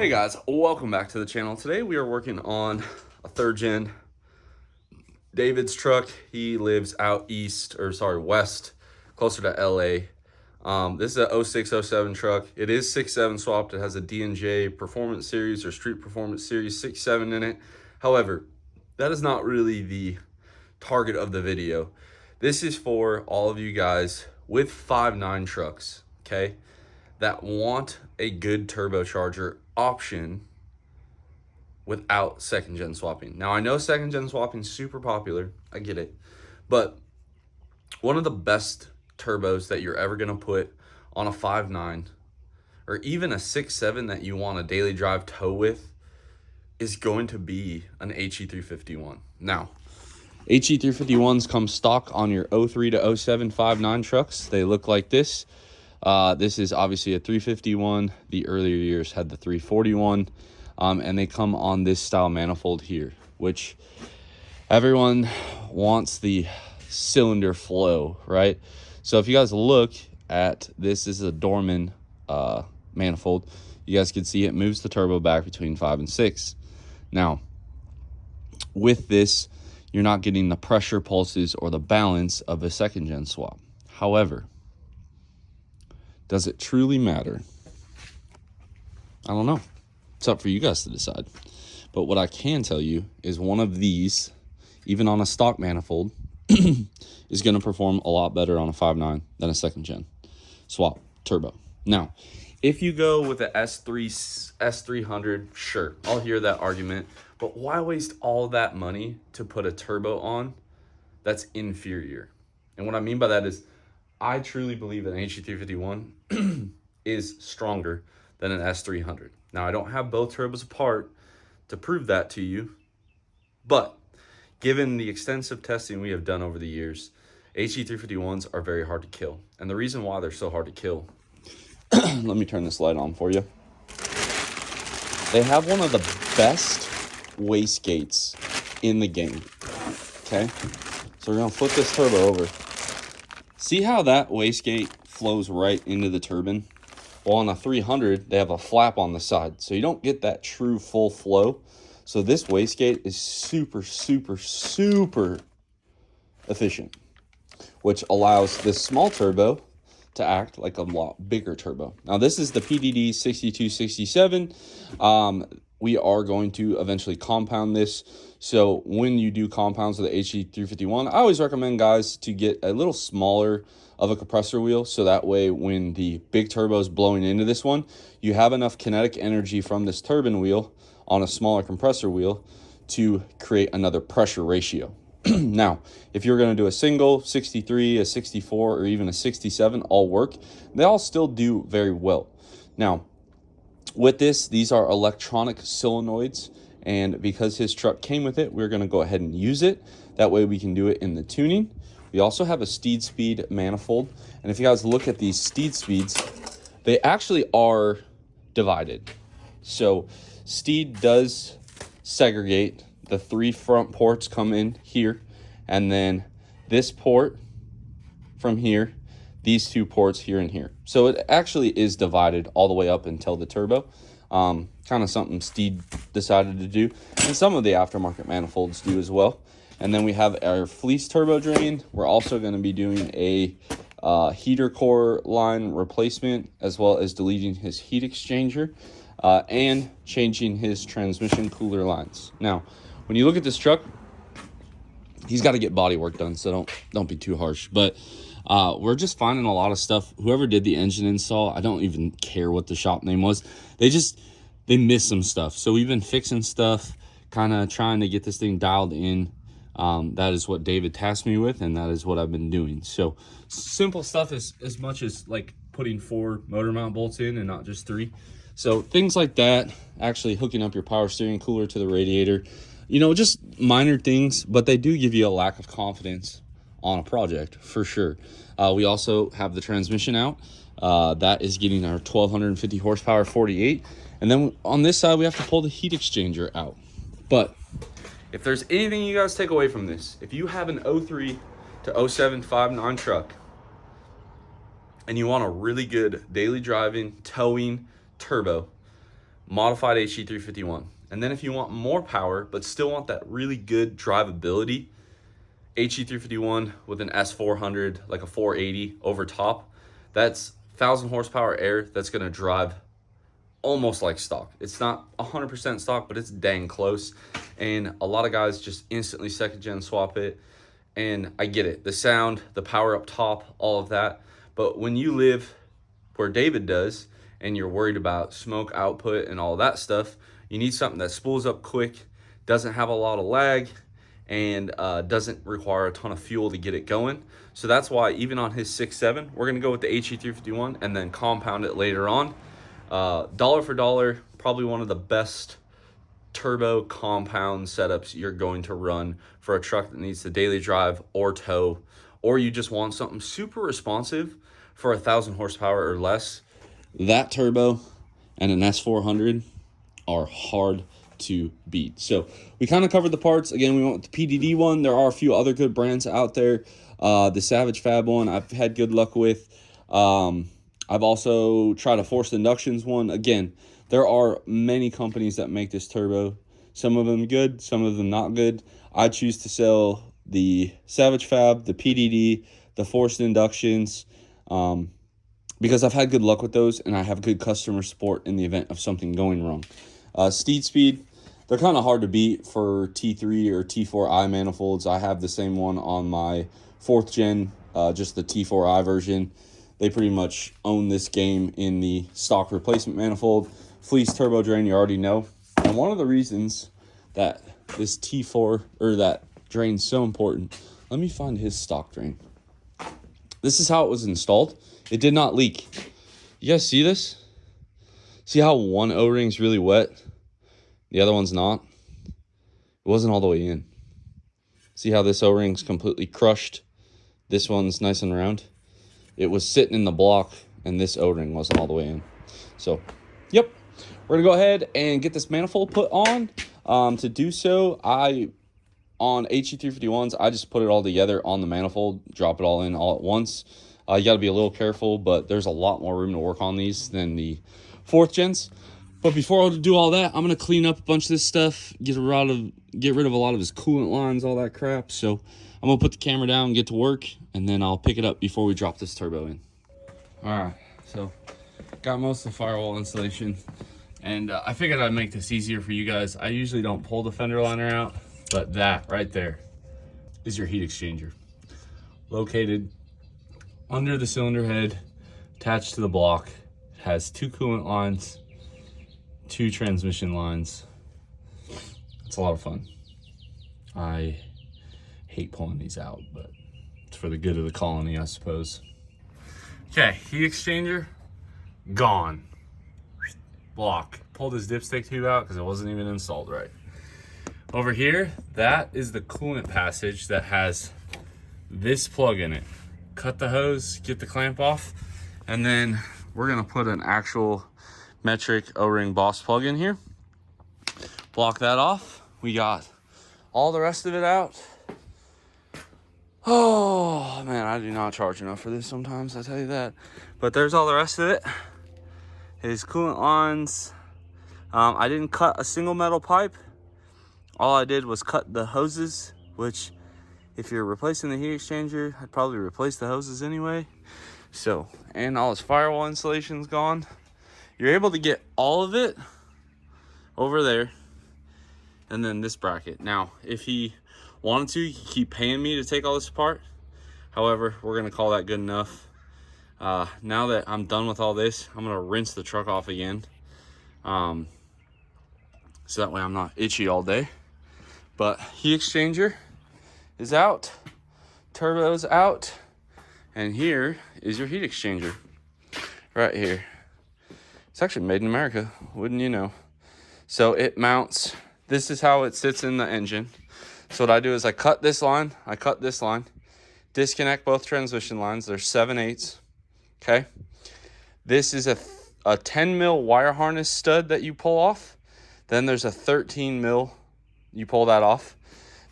Hey guys, welcome back to the channel. Today we are working on a third gen David's truck. He lives out west, closer to LA. This is a 06, 07 truck. It is 6.7 swapped. It has a D&J Performance Series or Street Performance Series 6.7 in it. However, that is not really the target of the video. This is for all of you guys with 5.9 trucks, okay, that want a good turbocharger option without second gen swapping. Now I know second gen swapping is super popular, I get it, but one of the best turbos that you're ever gonna put on a 5.9 or even a 6.7 that you want a daily drive tow with is going to be an HE351. Now, HE351s come stock on your 03 to 07 5.9 trucks. They look like this. This is obviously a 351. The earlier years had the 341, and they come on this style manifold here, which everyone wants the cylinder flow, right? So if you guys look at this is a Dorman manifold. You guys can see it moves the turbo back between 5 and 6. Now, with this, you're not getting the pressure pulses or the balance of a second gen swap. However, does it truly matter? I don't know. It's up for you guys to decide. But what I can tell you is one of these, even on a stock manifold, is going to perform a lot better on a 5.9 than a second gen swap turbo. Now, if you go with the S300, sure, I'll hear that argument. But why waste all that money to put a turbo on that's inferior? And what I mean by that is I truly believe that an HE351 is stronger than an S300. Now, I don't have both turbos apart to prove that to you, but given the extensive testing we have done over the years, HE351s are very hard to kill. And the reason why they're so hard to kill, let me turn this light on for you. They have one of the best wastegates in the game, okay? So we're gonna flip this turbo over. See how that wastegate flows right into the turbine? Well, on a 300, they have a flap on the side, so you don't get that true full flow. So this wastegate is super, super, super efficient, which allows this small turbo to act like a lot bigger turbo. Now, this is the PDD 6267. We are going to eventually compound this. So when you do compounds with the HE351, I always recommend guys to get a little smaller of a compressor wheel. So that way, when the big turbo is blowing into this one, you have enough kinetic energy from this turbine wheel on a smaller compressor wheel to create another pressure ratio. Now, if you're going to do a single, 63, a 64, or even a 67, all work. They all still do very well. Now, with this, these are electronic solenoids, and because his truck came with it, we're going to go ahead and use it. That way we can do it in the tuning. We also have a steed speed manifold, and if you guys look at these steed speeds, they actually are divided. So steed does segregate. The 3 front ports come in here, and then this port from here, these 2 ports here and here. So it actually is divided all the way up until the turbo. Kind of something Steed decided to do, and some of the aftermarket manifolds do as well. And then we have our fleece turbo drain. We're also going to be doing a heater core line replacement, as well as deleting his heat exchanger and changing his transmission cooler lines. Now, when you look at this truck, he's got to get body work done, so don't be too harsh. But we're just finding a lot of stuff. Whoever did the engine install, I don't even care what the shop name was. They missed some stuff. So we've been fixing stuff, kind of trying to get this thing dialed in. That is what David tasked me with, and that is what I've been doing. So simple stuff as much as like putting 4 motor mount bolts in and not just 3. So things like that, actually hooking up your power steering cooler to the radiator, you know, just minor things, but they do give you a lack of confidence on a project for sure. We also have the transmission out. That is getting our 1250 horsepower 48. And then on this side, we have to pull the heat exchanger out. But if there's anything you guys take away from this, if you have an 03 to 07 5.9 truck and you want a really good daily driving, towing turbo, modified HT351. And then if you want more power, but still want that really good drivability, HT351 with an S400, like a 480 over top, that's 1,000 horsepower air that's going to drive almost like stock. It's not 100% stock, but it's dang close. And a lot of guys just instantly second gen swap it. And I get it. The sound, the power up top, all of that. But when you live where David does and you're worried about smoke output and all that stuff, you need something that spools up quick, doesn't have a lot of lag, and doesn't require a ton of fuel to get it going. So that's why even on his 6.7, we're going to go with the HE351 and then compound it later on. Dollar for dollar, probably one of the best turbo compound setups you're going to run for a truck that needs to daily drive or tow, or you just want something super responsive for 1,000 horsepower or less. That turbo and an S400 are hard to beat. So we kind of covered the parts. Again, we went with the PDD one. There are a few other good brands out there. The Savage Fab one I've had good luck with. I've also tried a forced inductions one. Again, there are many companies that make this turbo. Some of them good, some of them not good. I choose to sell the Savage Fab, the PDD, the forced inductions, because I've had good luck with those and I have good customer support in the event of something going wrong. Steed Speed, they're kind of hard to beat for T3 or T4i manifolds. I have the same one on my 4th gen, just the T4i version. They pretty much own this game in the stock replacement manifold. Fleece turbo drain, you already know. And one of the reasons that this T4 or that drain's so important, let me find his stock drain. This is how it was installed. It did not leak. You guys see this? See how one O-ring's really wet? The other one's not? It wasn't all the way in. See how this O-ring's completely crushed? This one's nice and round. It was sitting in the block, and this O-ring wasn't all the way in. So, yep. We're going to go ahead and get this manifold put on. To do so, on HE351s, I just put it all together on the manifold, drop it all in all at once. You got to be a little careful, but there's a lot more room to work on these than the 4th gens. But before I do all that, I'm going to clean up a bunch of this stuff, get rid of a lot of his coolant lines, all that crap. So I'm going to put the camera down and get to work, and then I'll pick it up before we drop this turbo in. All right, so got most of the firewall installation, and I figured I'd make this easier for you guys. I usually don't pull the fender liner out, but that right there is your heat exchanger. Located under the cylinder head, attached to the block. It has 2 coolant lines, 2 transmission lines. It's a lot of fun. I hate pulling these out, but it's for the good of the colony, I suppose. Okay, heat exchanger, gone. Block. Pulled his dipstick tube out because it wasn't even installed right. Over here, that is the coolant passage that has this plug in it. Cut the hose, get the clamp off, and then we're gonna put an actual metric O-ring Boss plug in here. Block that off. We got all the rest of it out. Oh man, I do not charge enough for this sometimes, I tell you that. But there's all the rest of it. His coolant lines. I didn't cut a single metal pipe. All I did was cut the hoses, which if you're replacing the heat exchanger, I'd probably replace the hoses anyway. So, and all his firewall installation's gone. You're able to get all of it over there, and then this bracket. Now, if he wanted to, he could keep paying me to take all this apart. However, we're gonna call that good enough. Now that I'm done with all this, I'm gonna rinse the truck off again. So that way I'm not itchy all day. But heat exchanger is out, turbo's out, and here is your heat exchanger right here. It's actually made in America, wouldn't you know? So it mounts, this is how it sits in the engine. So what I do is I cut this line, disconnect both transmission lines. There's 7/8, okay? This is a 10 mil wire harness stud that you pull off. Then there's a 13 mil, you pull that off.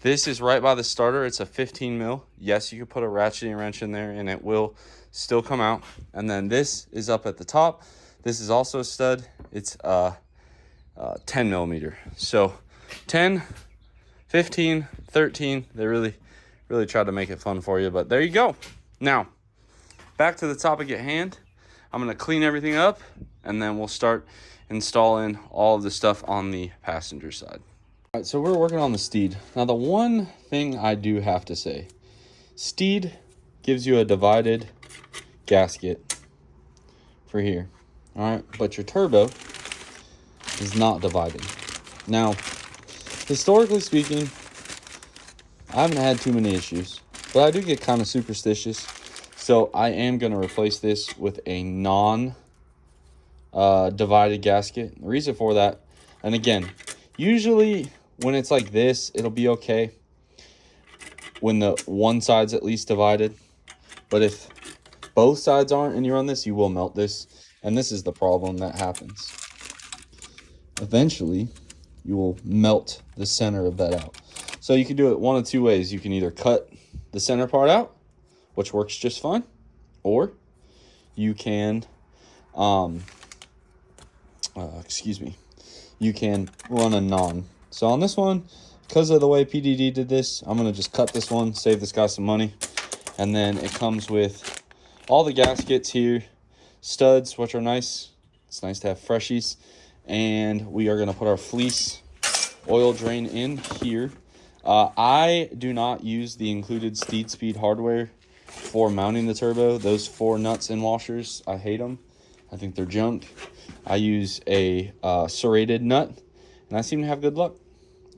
This is right by the starter. It's a 15 mil. Yes, you can put a ratcheting wrench in there and it will still come out. And then this is up at the top. This is also a stud. It's 10 millimeter. So 10, 15, 13, they really try to make it fun for you, but there you go. Now, back to the topic at hand. I'm gonna clean everything up and then we'll start installing all of the stuff on the passenger side. All right, so we're working on the Steed. Now, the one thing I do have to say, Steed gives you a divided gasket for here. All right, but your turbo is not divided. Now, historically speaking, I haven't had too many issues, but I do get kind of superstitious. So I am going to replace this with a non-divided gasket. The reason for that, and again, usually when it's like this, it'll be okay when the one side's at least divided. But if both sides aren't and you run this, you will melt this. And this is the problem that happens. Eventually, you will melt the center of that out. So you can do it one of two ways. You can either cut the center part out, which works just fine, or you can, you can run a non. So on this one, because of the way PDD did this, I'm gonna just cut this one, save this guy some money. And then it comes with all the gaskets here, studs, which are nice. It's nice to have freshies. And we are gonna put our fleece oil drain in here. I do not use the included Steed Speed hardware for mounting the turbo. Those 4 nuts and washers, I hate them. I think they're junk. I use a serrated nut, and I seem to have good luck.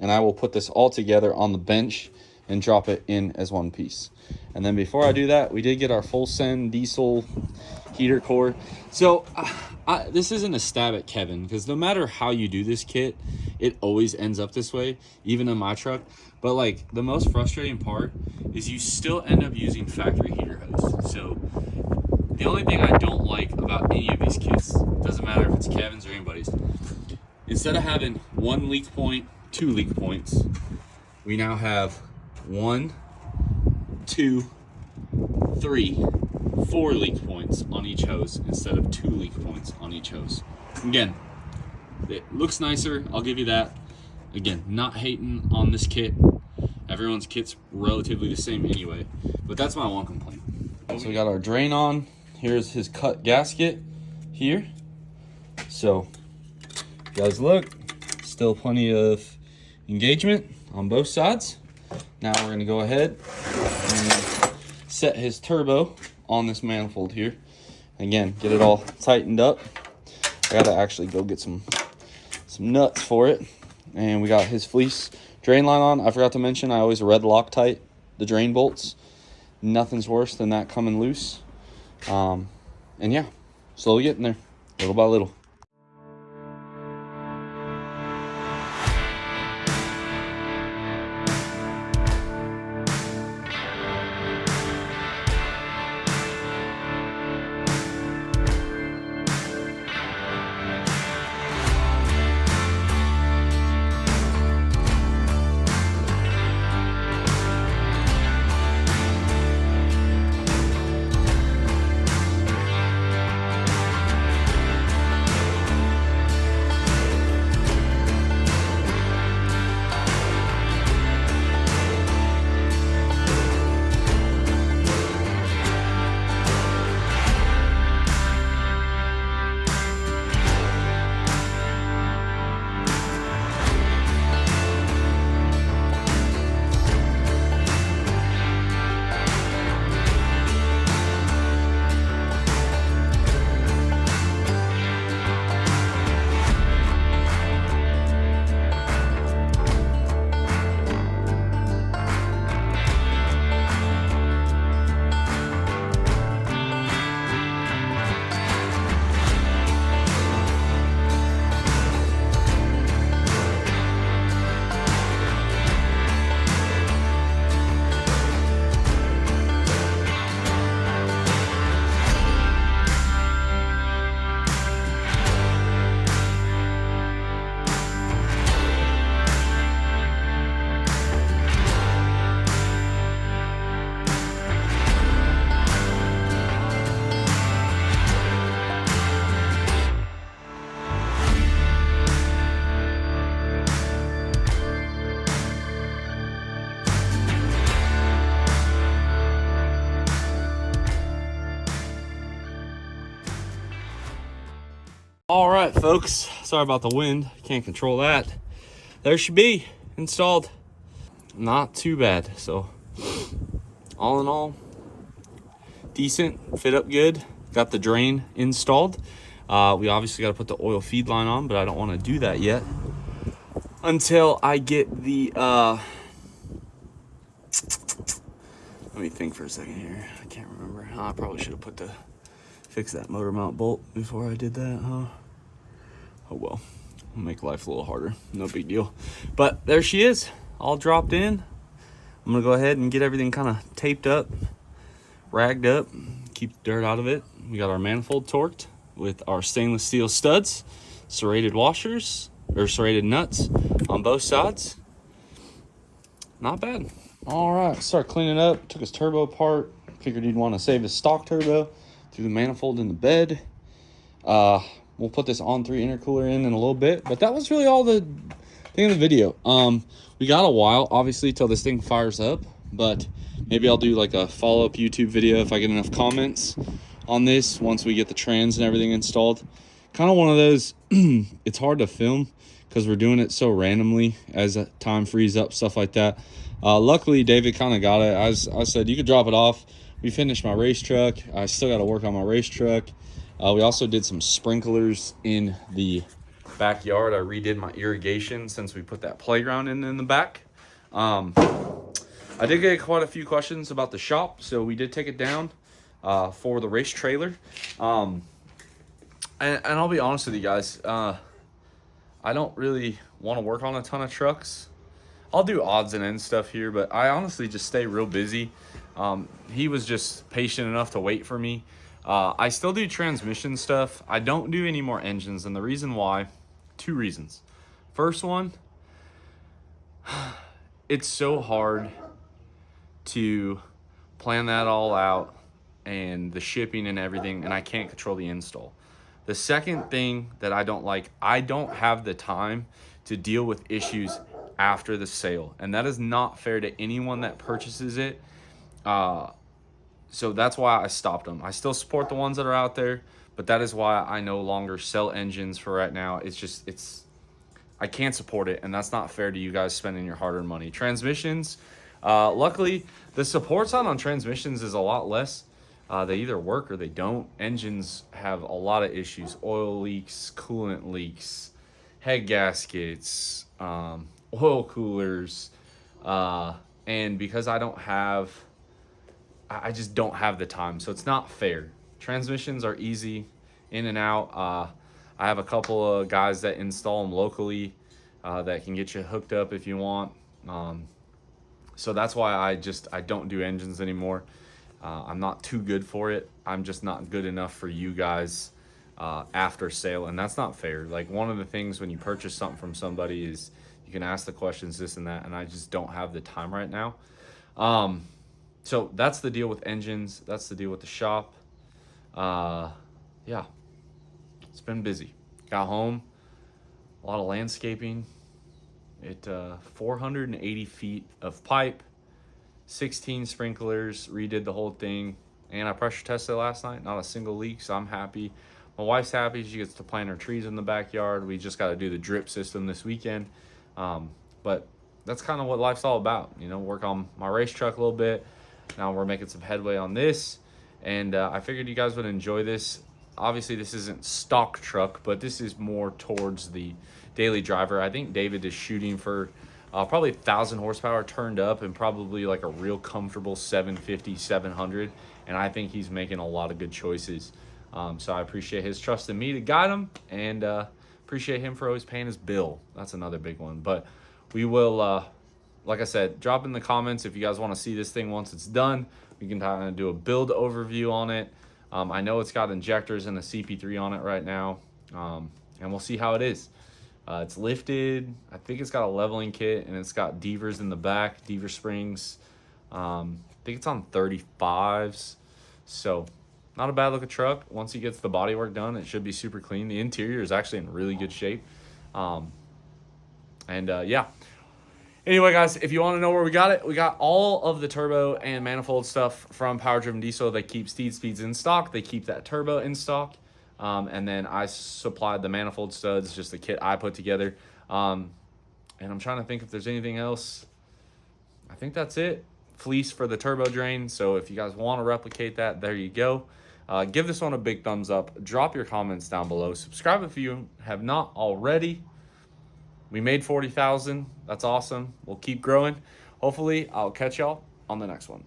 And I will put this all together on the bench and drop it in as one piece. And then before I do that, we did get our full send diesel heater core. So this isn't a stab at Kevin, because no matter how you do this kit, it always ends up this way, even in my truck. But like, the most frustrating part is you still end up using factory heater hose. So the only thing I don't like about any of these kits, doesn't matter if it's Kevin's or anybody's, instead of having 1 leak point, 2 leak points, we now have 1, 2, 3, 4 leak points on each hose instead of 2 leak points on each hose. Again, it looks nicer, I'll give you that. Again, not hating on this kit. Everyone's kit's relatively the same anyway, but that's my one complaint. So we got our drain on. Here's his cut gasket here. So, you guys look, still plenty of engagement on both sides. Now we're gonna go ahead and set his turbo on this manifold here. Again, get it all tightened up. I gotta actually go get some nuts for it. And we got his fleece drain line on. I forgot to mention, I always red Loctite the drain bolts. Nothing's worse than that coming loose. And yeah, slowly getting there, little by little. All right, folks. Sorry about the wind. Can't control that. There should be installed. Not too bad. So, all in all, decent. Fit up good. Got the drain installed. We obviously got to put the oil feed line on, but I don't want to do that yet until I get the. Let me think for a second here. I can't remember. I probably should have fix that motor mount bolt before I did that, huh? Oh well, make life a little harder. No big deal. But there she is, all dropped in. I'm gonna go ahead and get everything kind of taped up, ragged up, keep the dirt out of it. We got our manifold torqued with our stainless steel studs, serrated washers, or serrated nuts on both sides. Not bad. All right, start cleaning up. Took his turbo apart. Figured he'd want to save his stock turbo. Threw the manifold in the bed. We'll put this on-3 intercooler in a little bit, but that was really all the thing in the video. We got a while, obviously, till this thing fires up, but maybe I'll do like a follow-up YouTube video if I get enough comments on this once we get the trans and everything installed. Kind of one of those, it's hard to film because we're doing it so randomly as time frees up, stuff like that. Luckily, David kind of got it. As I said, you could drop it off. We finished my race truck. I still got to work on my race truck. We also did some sprinklers in the backyard. I redid my irrigation since we put that playground in the back. I did get quite a few questions about the shop, so we did take it down for the race trailer. And I'll be honest with you guys, I don't really want to work on a ton of trucks. I'll do odds and ends stuff here, but I honestly just stay real busy. He was just patient enough to wait for me. I still do transmission stuff. I don't do any more engines, and the reason why, 2 reasons. First one, it's so hard to plan that all out and the shipping and everything, and I can't control the install. The second thing that I don't like, I don't have the time to deal with issues after the sale, and that is not fair to anyone that purchases it. So that's why I stopped them. I still support the ones that are out there, but that is why I no longer sell engines for right now. I can't support it, and that's not fair to you guys spending your hard-earned money. Transmissions, luckily, the support side on transmissions is a lot less. They either work or they don't. Engines have a lot of issues. Oil leaks, coolant leaks, head gaskets, oil coolers, and because I just don't have the time, so it's not fair. Transmissions are easy in and out. I have a couple of guys that install them locally that can get you hooked up if you want. So that's why I don't do engines anymore. I'm not too good for it. I'm just not good enough for you guys after sale, and that's not fair. Like, one of the things when you purchase something from somebody is you can ask the questions, this and that, and I just don't have the time right now. So that's the deal with engines. That's the deal with the shop. Yeah, it's been busy. Got home, a lot of landscaping. 480 feet of pipe, 16 sprinklers, redid the whole thing, and I pressure tested last night. Not a single leak, so I'm happy. My wife's happy. She gets to plant her trees in the backyard. We just got to do the drip system this weekend. But that's kind of what life's all about. Work on my race truck a little bit. Now we're making some headway on this, and I figured you guys would enjoy this. Obviously, this isn't stock truck, but this is more towards the daily driver. I think David is shooting for probably 1,000 horsepower turned up and probably like a real comfortable 750, 700, and I think he's making a lot of good choices. So I appreciate his trust in me to guide him, and appreciate him for always paying his bill. That's another big one. But we will... like I said, drop in the comments if you guys want to see this thing once it's done. We can kind of do a build overview on it. I know it's got injectors and a CP3 on it right now, and we'll see how it is. It's lifted. I think it's got a leveling kit, and it's got Devers in the back, Dever springs. I think it's on 35s, so not a bad looking truck. Once he gets the bodywork done, it should be super clean. The interior is actually in really good shape. Yeah. Anyway, guys, if you want to know where we got all of the turbo and manifold stuff from Power Driven Diesel. They keep steed speeds in stock. They keep that turbo in stock. And then I supplied the manifold studs, just the kit I put together. And I'm trying to think if there's anything else. I think that's it. Fleece for the turbo drain. So if you guys want to replicate that, there you go. Give this one a big thumbs up. Drop your comments down below. Subscribe if you have not already. We made 40,000. That's awesome. We'll keep growing. Hopefully, I'll catch y'all on the next one.